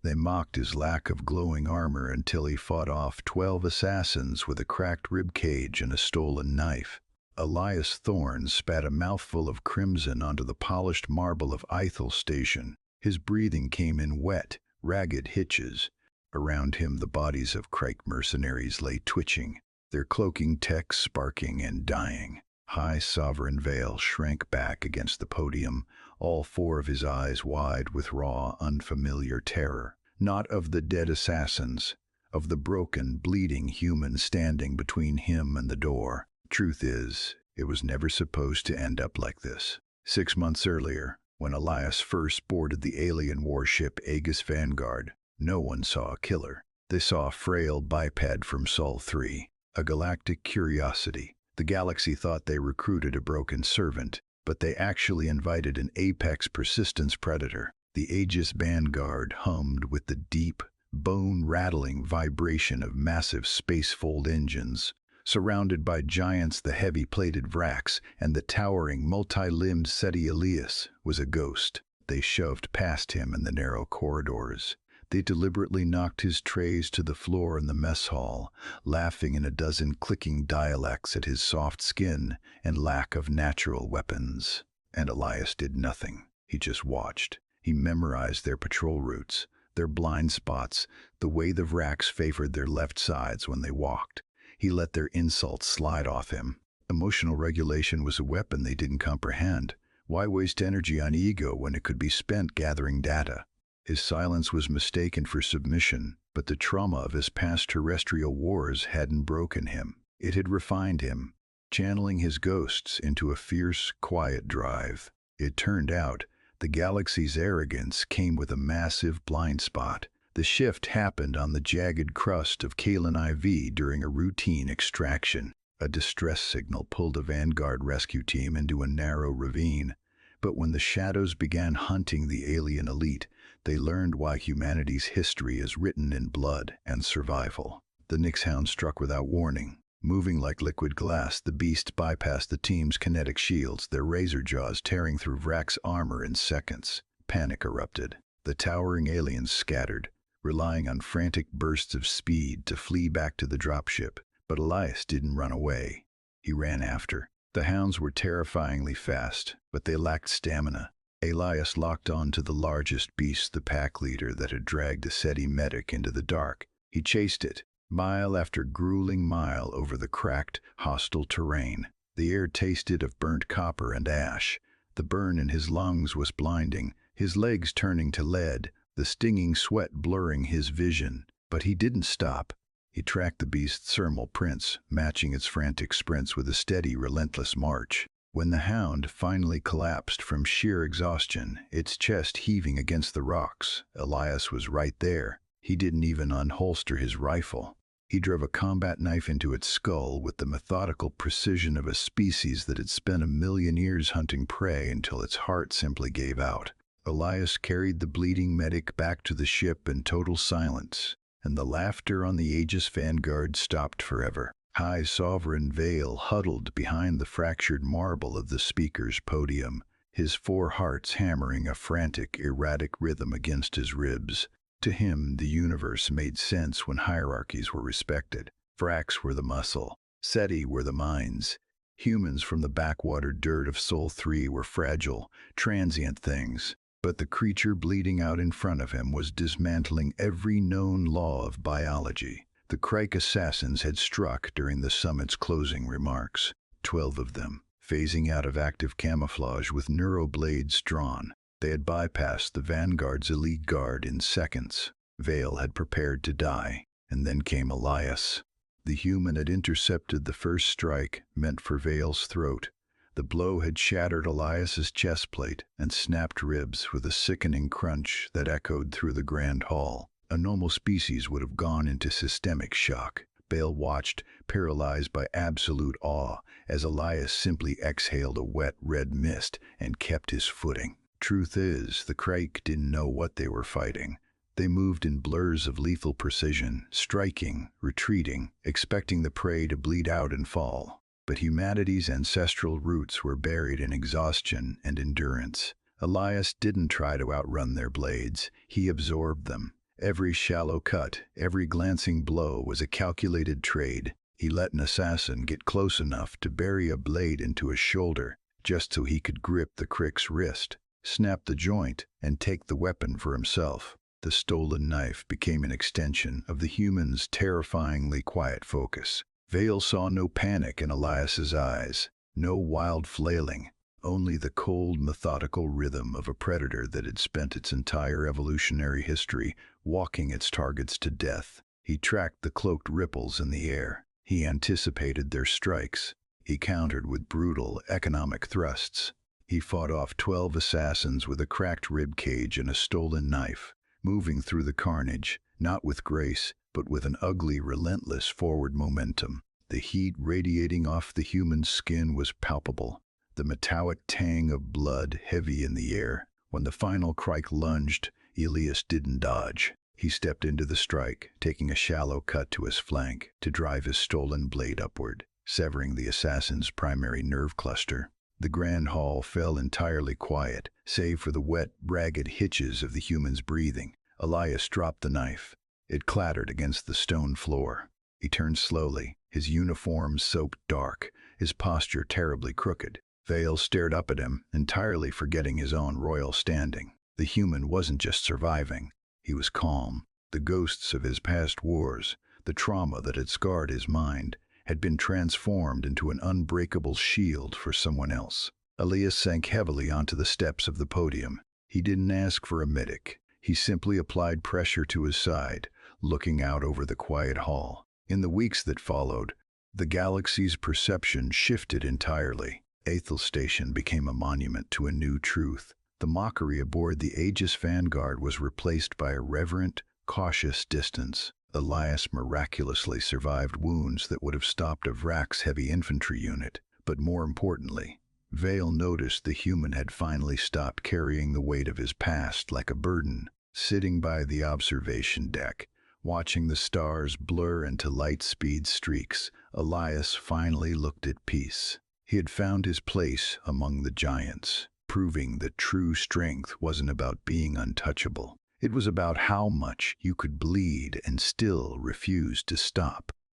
They mocked his lack of glowing armor until he fought off 12 assassins with a cracked rib cage and a stolen knife. Elias Thorne spat a mouthful of crimson onto the polished marble of Ithel Station. His breathing came in wet, ragged hitches. Around him the bodies of Kryk mercenaries lay twitching, their cloaking techs sparking and dying. High Sovereign Vale shrank back against the podium, all 4 of his eyes wide with raw, unfamiliar terror. Not of the dead assassins, of the broken, bleeding human standing between him and the door. Truth is, it was never supposed to end up like this. 6 months earlier, when Elias first boarded the alien warship Aegis Vanguard, no one saw a killer. They saw a frail biped from Sol 3, a galactic curiosity. The galaxy thought they recruited a broken servant, but they actually invited an apex persistence predator. The Aegis Vanguard hummed with the deep, bone-rattling vibration of massive spacefold engines. Surrounded by giants, the heavy-plated Vrax and the towering, multi-limbed Seti Elias was a ghost. They shoved past him in the narrow corridors. They deliberately knocked his trays to the floor in the mess hall, laughing in a dozen clicking dialects at his soft skin and lack of natural weapons. And Elias did nothing. He just watched. He memorized their patrol routes, their blind spots, the way the Vrax favored their left sides when they walked. He let their insults slide off him. Emotional regulation was a weapon they didn't comprehend. Why waste energy on ego when it could be spent gathering data? His silence was mistaken for submission, but the trauma of his past terrestrial wars hadn't broken him. It had refined him, channeling his ghosts into a fierce, quiet drive. It turned out, the galaxy's arrogance came with a massive blind spot. The shift happened on the jagged crust of Kalin IV during a routine extraction. A distress signal pulled a Vanguard rescue team into a narrow ravine. But when the shadows began hunting the alien elite, they learned why humanity's history is written in blood and survival. The Nixhound struck without warning. Moving like liquid glass, the beast bypassed the team's kinetic shields, their razor jaws tearing through Vrax's armor in seconds. Panic erupted. The towering aliens scattered, relying on frantic bursts of speed to flee back to the dropship. But Elias didn't run away. He ran after. The hounds were terrifyingly fast, but they lacked stamina. Elias locked on to the largest beast, the pack leader that had dragged a Seti medic into the dark. He chased it, mile after grueling mile over the cracked, hostile terrain. The air tasted of burnt copper and ash. The burn in his lungs was blinding, his legs turning to lead, the stinging sweat blurring his vision. But he didn't stop. He tracked the beast's thermal prints, matching its frantic sprints with a steady, relentless march. When the hound finally collapsed from sheer exhaustion, its chest heaving against the rocks, Elias was right there. He didn't even unholster his rifle. He drove a combat knife into its skull with the methodical precision of a species that had spent 1,000,000 years hunting prey until its heart simply gave out. Elias carried the bleeding medic back to the ship in total silence, and the laughter on the Aegis Vanguard stopped forever. High Sovereign Vale huddled behind the fractured marble of the speaker's podium, his 4 hearts hammering a frantic, erratic rhythm against his ribs. To him, the universe made sense when hierarchies were respected. Vrax were the muscle, Seti were the minds. Humans from the backwater dirt of Sol 3 were fragile, transient things. But the creature bleeding out in front of him was dismantling every known law of biology. The Kryk assassins had struck during the summit's closing remarks, 12 of them, phasing out of active camouflage with neuroblades drawn. They had bypassed the Vanguard's elite guard in seconds. Vale had prepared to die, and then came Elias. The human had intercepted the first strike, meant for Vale's throat. The blow had shattered Elias's chest plate and snapped ribs with a sickening crunch that echoed through the grand hall. A normal species would have gone into systemic shock. Vale watched, paralyzed by absolute awe, as Elias simply exhaled a wet red mist and kept his footing. Truth is, the Kryk didn't know what they were fighting. They moved in blurs of lethal precision, striking, retreating, expecting the prey to bleed out and fall. But humanity's ancestral roots were buried in exhaustion and endurance. Elias didn't try to outrun their blades. He absorbed them. Every shallow cut, every glancing blow was a calculated trade. He let an assassin get close enough to bury a blade into his shoulder, just so he could grip the Kryk's wrist, snap the joint, and take the weapon for himself. The stolen knife became an extension of the human's terrifyingly quiet focus. Vale saw no panic in Elias's eyes, no wild flailing, only the cold, methodical rhythm of a predator that had spent its entire evolutionary history walking its targets to death. He tracked the cloaked ripples in the air. He anticipated their strikes. He countered with brutal, economic thrusts. He fought off 12 assassins with a cracked rib cage and a stolen knife, moving through the carnage, not with grace, but with an ugly, relentless forward momentum. The heat radiating off the human's skin was palpable, the metallic tang of blood heavy in the air. When the final Kryk lunged, Elias didn't dodge. He stepped into the strike, taking a shallow cut to his flank to drive his stolen blade upward, severing the assassin's primary nerve cluster. The grand hall fell entirely quiet, save for the wet, ragged hitches of the human's breathing. Elias dropped the knife. It clattered against the stone floor. He turned slowly, his uniform soaked dark, his posture terribly crooked. Vale stared up at him, entirely forgetting his own royal standing. The human wasn't just surviving. He was calm. The ghosts of his past wars, the trauma that had scarred his mind, had been transformed into an unbreakable shield for someone else. Elias sank heavily onto the steps of the podium. He didn't ask for a medic. He simply applied pressure to his side, looking out over the quiet hall. In the weeks that followed, the galaxy's perception shifted entirely. Athel Station became a monument to a new truth. The mockery aboard the Aegis Vanguard was replaced by a reverent, cautious distance. Elias miraculously survived wounds that would have stopped a Vrax's heavy infantry unit. But more importantly, Vale noticed the human had finally stopped carrying the weight of his past like a burden. Sitting by the observation deck, watching the stars blur into light-speed streaks, Elias finally looked at peace. He had found his place among the giants, proving that true strength wasn't about being untouchable. It was about how much you could bleed and still refuse to stop.